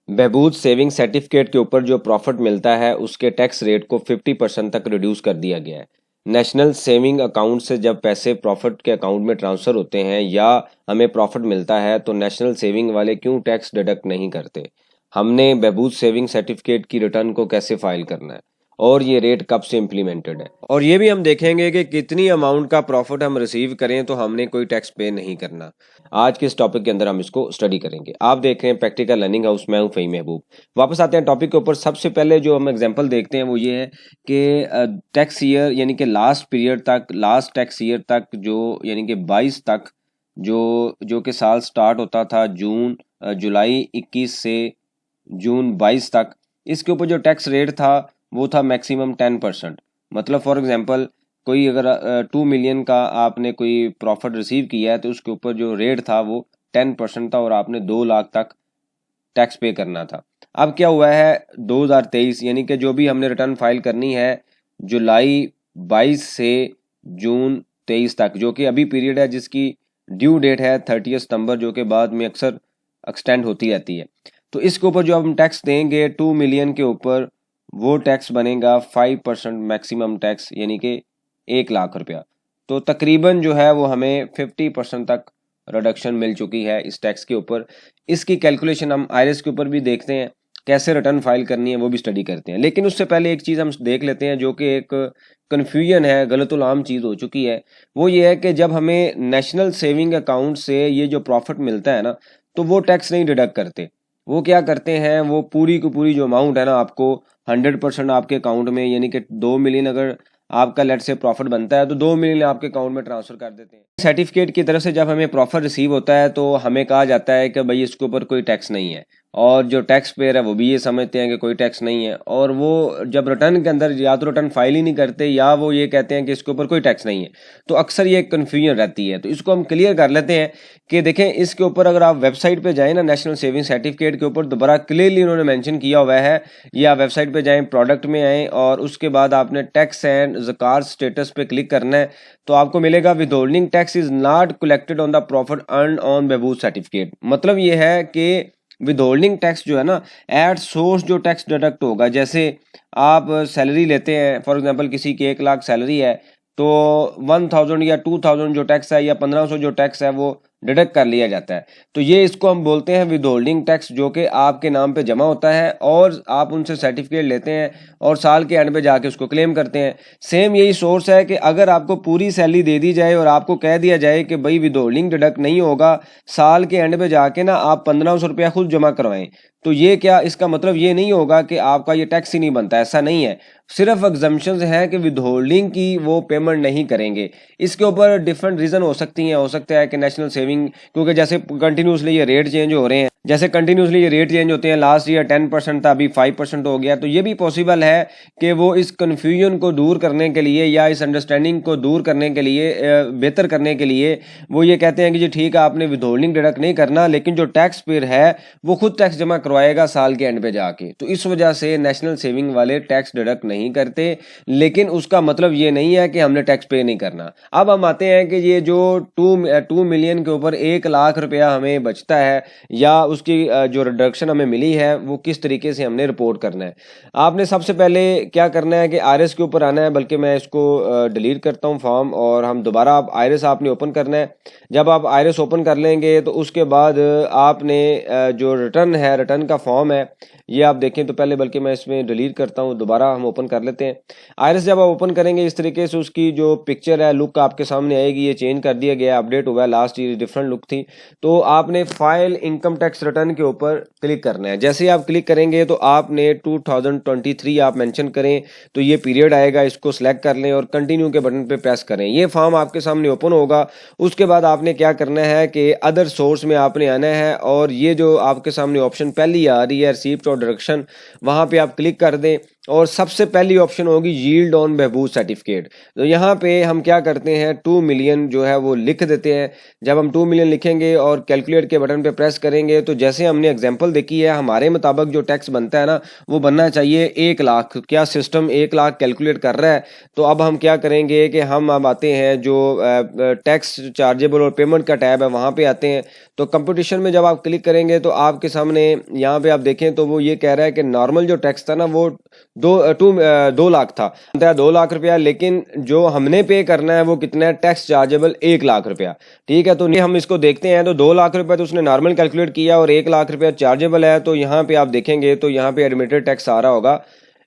बहबूद saving certificate के ऊपर जो प्रॉफिट मिलता है उसके टैक्स रेट को 50% तक रिड्यूस कर दिया गया है। नेशनल सेविंग अकाउंट से जब पैसे प्रॉफिट के अकाउंट में ट्रांसफ़र होते हैं या हमें प्रॉफिट मिलता है तो नेशनल सेविंग वाले क्यों टैक्स डिडक्ट नहीं करते। हमने बहबूद सेविंग सर्टिफिकेट की रिटर्न को कैसे फाइल करना है और ये रेट कब से इम्प्लीमेंटेड है, और ये भी हम देखेंगे कि कितनी अमाउंट का प्रॉफिट हम रिसीव करें तो हमने कोई टैक्स पे नहीं करना। आज के इस टॉपिक के अंदर हम इसको स्टडी करेंगे। आप देख रहे हैं प्रैक्टिकल लर्निंग हाउस, मैं हूं फ़हीम महबूब। वापस आते हैं टॉपिक के ऊपर। सबसे पहले जो हम एग्जांपल देखते हैं वो ये है कि टैक्स ईयर यानी कि लास्ट टैक्स ईयर तक जो यानी कि 22 तक जो कि साल स्टार्ट होता था जुलाई 21 से जून 22 तक, इसके ऊपर जो टैक्स रेट था वो था मैक्सिमम 10%। मतलब फॉर एग्जांपल कोई अगर 2 मिलियन का आपने कोई प्रॉफिट रिसीव किया है तो उसके ऊपर जो रेट था वो 10% था और आपने 2 लाख तक टैक्स पे करना था। अब क्या हुआ है 2023 यानी कि जो भी हमने रिटर्न फाइल करनी है जुलाई 22 से जून 23 तक, जो कि अभी पीरियड है जिसकी ड्यू डेट है 30 सितंबर, जो कि बाद में अक्सर एक्सटेंड होती रहती है। तो इसके ऊपर जो हम टैक्स देंगे 2 मिलियन के ऊपर, वो टैक्स बनेगा 5% मैक्सिमम टैक्स, यानी कि 1 लाख रुपया। तो तकरीबन जो है वो हमें 50% तक रिडक्शन मिल चुकी है इस टैक्स के ऊपर। इसकी कैलकुलेशन हम आईआरएस के ऊपर भी देखते हैं, कैसे रिटर्न फाइल करनी है वो भी स्टडी करते हैं। लेकिन उससे पहले एक चीज़ हम देख लेते हैं जो कि एक कन्फ्यूजन है, गलतुल आम चीज़ हो चुकी है। वो ये है कि जब हमें नेशनल सेविंग अकाउंट से ये जो प्रॉफिट मिलता है ना, तो वो टैक्स नहीं डिडक्ट करते। वो क्या करते हैं, वो पूरी की पूरी जो अमाउंट है ना आपको 100% आपके अकाउंट में, यानी कि 2 मिलियन अगर आपका लेट से प्रॉफिट बनता है तो 2 मिलियन आपके अकाउंट में ट्रांसफर कर देते हैं। सर्टिफिकेट की तरफ से जब हमें प्रॉफिट रिसीव होता है तो हमें कहा जाता है कि भाई इसके ऊपर कोई टैक्स नहीं है, और जो टैक्स पेयर है वो भी ये समझते हैं कि कोई टैक्स नहीं है, और वो जब रिटर्न के अंदर या तो रिटर्न फाइल ही नहीं करते या वो ये कहते हैं कि इसके ऊपर कोई टैक्स नहीं है। तो अक्सर ये कन्फ्यूजन रहती है, तो इसको हम क्लियर कर लेते हैं कि देखें इसके ऊपर अगर आप वेबसाइट पे जाएं ना, नेशनल सेविंग सर्टिफिकेट के ऊपर दोबारा क्लियरली उन्होंने मेंशन किया हुआ है। ये आप वेबसाइट पे जाएं, प्रोडक्ट में आएँ और उसके बाद आपने टैक्स एंड ज़कात स्टेटस पे क्लिक करना है, तो आपको मिलेगा withholding tax is not collected on the profit earn on Behbood certificate. मतलब ये है कि विदहोल्डिंग टैक्स जो है ना, एट सोर्स जो टैक्स डिडक्ट होगा। जैसे आप सैलरी लेते हैं, फॉर एग्जांपल किसी की 1 लाख सैलरी है तो 1000 या 2000 जो टैक्स है या 1500 जो टैक्स है वो डिडक्ट कर लिया जाता है। तो ये इसको हम बोलते हैं विदहोल्डिंग टैक्स, जो कि आपके नाम पे जमा होता है और आप उनसे सर्टिफिकेट लेते हैं और साल के एंड पे जाके उसको क्लेम करते हैं। सेम यही सोर्स है कि अगर आपको पूरी सैलरी दे दी जाए और आपको कह दिया जाए कि भाई विदहोल्डिंग डिडक्ट नहीं होगा, साल के एंड पे जाके ना आप 1500 रुपया खुद जमा करवाएं, तो ये क्या, इसका मतलब ये नहीं होगा कि आपका ये टैक्स ही नहीं बनता, ऐसा नहीं है। सिर्फ एग्जम्पशंस हैं कि विदहोल्डिंग की वो पेमेंट नहीं करेंगे। इसके ऊपर डिफरेंट रीज़न हो सकती हैं। हो सकता है कि नेशनल सेविंग, क्योंकि जैसे कंटिन्यूसली ये रेट चेंज हो रहे हैं, जैसे कंटिन्यूसली ये रेट चेंज होते हैं, लास्ट ईयर 10% था, अभी 5% हो गया, तो ये भी पॉसिबल है कि वो इस कन्फ्यूजन को दूर करने के लिए या इस अंडरस्टैंडिंग को दूर करने के लिए, बेहतर करने के लिए वो ये कहते हैं कि जी ठीक है आपने विदहोल्डिंग डिडक्ट नहीं करना, लेकिन जो टैक्स पेयर है वो खुद टैक्स जमा करवाएगा साल के एंड पे जाके। तो इस वजह से नेशनल सेविंग वाले टैक्स डिडक्ट नहीं करते, लेकिन उसका मतलब ये नहीं है कि हमने टैक्स पे नहीं करना। अब हम आते हैं कि ये जो 2 मिलियन के ऊपर 1 लाख रुपया हमें बचता है या उसकी जो रिडक्शन हमें मिली है वो किस तरीके से हमने रिपोर्ट करना है। आपने सबसे पहले क्या करना है कि आईआरएस के ऊपर आना है, बल्कि मैं इसको डिलीट करता हूँ फॉर्म, और हम दोबारा आप आईआरएस आपने ओपन करना है। जब आप आईआरएस ओपन कर लेंगे तो उसके बाद आपने जो रिटर्न है, रिटर्न का फॉर्म है, ये आप देखें तो पहले, बल्कि मैं इसमें डिलीट करता हूँ, दोबारा हम ओपन कर लेते हैं। आईआरएस जब आप ओपन करेंगे इस तरीके से उसकी जो पिक्चर है, लुक आपके सामने आएगी। ये चेंज कर दिया गया, अपडेट हुआ है, लास्ट ईयर डिफरेंट लुक थी। तो आपने फाइल इनकम टैक्स रिटर्न के ऊपर क्लिक करना है। जैसे ही आप क्लिक करेंगे तो आपने 2023 आप मेंशन करें तो ये पीरियड आएगा, इसको सिलेक्ट कर लें और कंटिन्यू के बटन पे प्रेस करें। ये फॉर्म आपके सामने ओपन होगा। उसके बाद आपने क्या करना है कि अदर सोर्स में आपने आना है और ये जो आपके सामने ऑप्शन पहली आ रही है रिसीप्ट और डायरेक्शन, वहाँ पे आप क्लिक कर दें। और सबसे पहली ऑप्शन होगी यील्ड ऑन बहबूद सर्टिफिकेट। तो यहाँ पे हम क्या करते हैं 2 मिलियन जो है वो लिख देते हैं। जब हम 2 मिलियन लिखेंगे और कैलकुलेट के बटन पे प्रेस करेंगे तो जैसे हमने एग्जांपल देखी है हमारे मुताबिक जो टैक्स बनता है ना वो बनना चाहिए 1 लाख। क्या सिस्टम 1 लाख कैलकुलेट कर रहा है? तो अब हम क्या करेंगे कि हम अब आते हैं जो टैक्स चार्जेबल और पेमेंट का टैब है वहाँ पे आते हैं। तो कंपटीशन में जब आप क्लिक करेंगे तो आपके सामने यहाँ पे आप देखें तो वो ये कह रहा है कि नॉर्मल जो टैक्स था ना वो 2 लाख था, 2 लाख रुपया, लेकिन जो हमने पे करना है वो कितना है टैक्स चार्जेबल 1 लाख रुपया। ठीक है, तो हम इसको देखते हैं। तो 2 लाख रुपया तो उसने नॉर्मल कैलकुलेट किया और 1 लाख रुपया चार्जेबल है। तो यहाँ पे आप देखेंगे तो यहाँ पे एडमिटेड टैक्स आ रहा होगा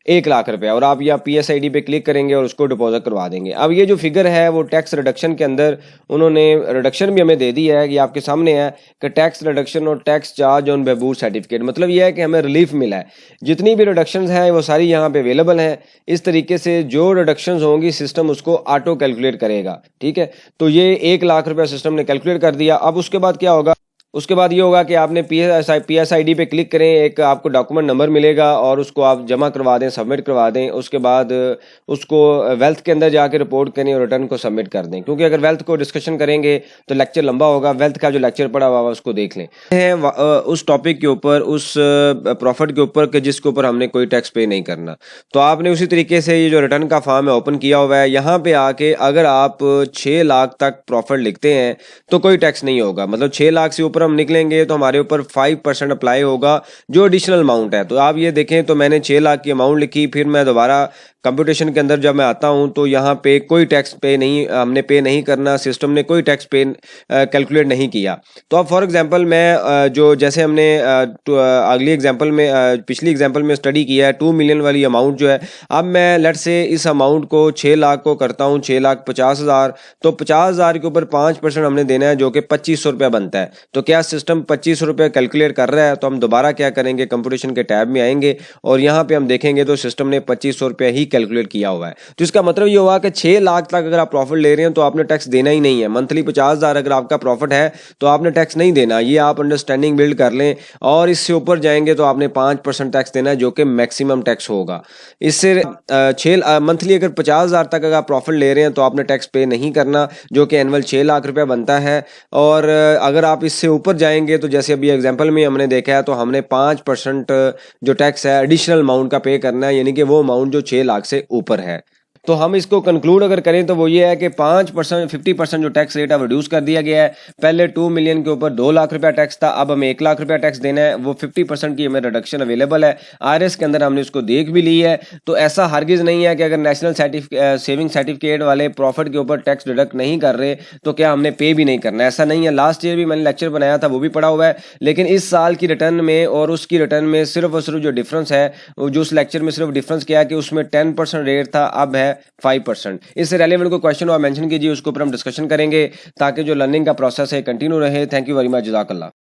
1 लाख रुपया और आप यहाँ PSID पे क्लिक करेंगे और उसको डिपॉजिट करवा देंगे। अब ये जो फिगर है वो टैक्स रिडक्शन के अंदर उन्होंने रिडक्शन भी हमें दे दी है कि आपके सामने है कि टैक्स रिडक्शन और tax charge on Behbood certificate. मतलब ये है कि हमें रिलीफ मिला है। जितनी भी रिडक्शंस हैं वो सारी यहाँ पे अवेलेबल हैं। इस तरीके से जो रिडक्शंस होंगी सिस्टम उसको ऑटो कैलकुलेट करेगा। ठीक है, तो ये 1 लाख रुपया सिस्टम ने कैलकुलेट कर दिया। अब उसके बाद क्या होगा? उसके बाद ये होगा कि आपने PSID पे क्लिक करें, एक आपको डॉक्यूमेंट नंबर मिलेगा और उसको आप जमा करवा दें, सबमिट करवा दें। उसके बाद उसको वेल्थ के अंदर जाके रिपोर्ट करें और रिटर्न को सबमिट कर दें, क्योंकि अगर वेल्थ को डिस्कशन करेंगे तो लेक्चर लंबा होगा। वेल्थ का जो लेक्चर पड़ा हुआ उसको देख लें उस टॉपिक के ऊपर, उस प्रॉफिट के ऊपर कि जिसके ऊपर हमने कोई टैक्स पे नहीं करना। तो आपने उसी तरीके से ये जो रिटर्न का फॉर्म है ओपन किया हुआ है। यहाँ पे आके अगर आप 6 लाख तक प्रॉफिट लिखते हैं तो कोई टैक्स नहीं होगा। मतलब 6 लाख से ऊपर हम निकलेंगे तो हमारे ऊपर 5% अप्लाई होगा जो एडिशनल अमाउंट है। तो आप ये देखें तो मैंने 6 लाख की अमाउंट लिखी, फिर मैं दोबारा कंप्यूटेशन के अंदर जब मैं आता हूं तो यहाँ पे कोई टैक्स पे नहीं, हमने पे नहीं करना, सिस्टम ने कोई टैक्स पे कैलकुलेट नहीं किया। तो अब फॉर एग्जांपल मैं जो जैसे हमने अगली एग्जांपल में पिछली एग्जांपल में स्टडी किया है 2 मिलियन वाली अमाउंट जो है, अब मैं लेट से इस अमाउंट को 6 लाख को करता हूँ 6,50,000। तो 50,000 के ऊपर 5% हमने देना है जो कि 2500 रुपया बनता है। तो क्या सिस्टम 2500 रुपये कैलकुलेट कर रहा है? तो हम दोबारा क्या करेंगे, कंप्यूटेशन के टैब में आएंगे और यहाँ पे हम देखेंगे तो सिस्टम ने 2500 रुपये ही कैलकुलेट किया हुआ है। तो इसका मतलब ये हुआ कि 6 लाख तक अगर आप प्रॉफिट ले रहे हैं तो आपने टैक्स देना ही नहीं है। मंथली 50,000 अगर आपका प्रॉफिट है तो आपने टैक्स नहीं देना। ये आप अंडरस्टैंडिंग बिल्ड कर लें। और इससे ऊपर जाएंगे तो आपने 5% टैक्स देना है जो कि मैक्सिमम टैक्स होगा। इससे मंथली अगर 50,000 तक अगर आप प्रॉफिट ले रहे हैं तो आपने टैक्स पे नहीं करना, जो कि एनुअल 6 लाख रुपया बनता है। और अगर आप इससे ऊपर जाएंगे तो जैसे अभी एग्जांपल में हमने देखा है तो हमने 5% जो टैक्स है एडिशनल अमाउंट का पे करना है, यानी कि वो अमाउंट जो 6 लाख से ऊपर है। तो हम इसको कंक्लूड अगर करें तो वो ये है कि 5% 50% जो टैक्स रेट है रिड्यूस कर दिया गया है। पहले 2 मिलियन के ऊपर 2 लाख रुपया टैक्स था, अब हमें 1 लाख रुपया टैक्स देना है। वो 50% की हमें रिडक्शन अवेलेबल है। RS के अंदर हमने उसको देख भी ली है। तो ऐसा हरगिज नहीं है कि अगर नेशनल सेविंग सर्टिफिकेट वाले प्रॉफिट के ऊपर टैक्स डिडक्ट नहीं कर रहे तो क्या हमने पे भी नहीं करना, ऐसा नहीं है। लास्ट ईयर भी मैंने लेक्चर बनाया था, वो भी पड़ा हुआ है। लेकिन इस साल की रिटर्न में और उसकी रिटर्न में सिर्फ और सिर्फ जो डिफरेंस है, जो उस लेक्चर में सिर्फ डिफरेंस क्या है कि उसमें 10% रेट था, अब है 5%। इससे रेलेवेंट कोई क्वेश्चन हो आप मेंशन कीजिए, उसके ऊपर हम डिस्कशन करेंगे ताकि जो लर्निंग का प्रोसेस है कंटिन्यू रहे। थैंक यू वेरी मच, जज़ाकल्लाह।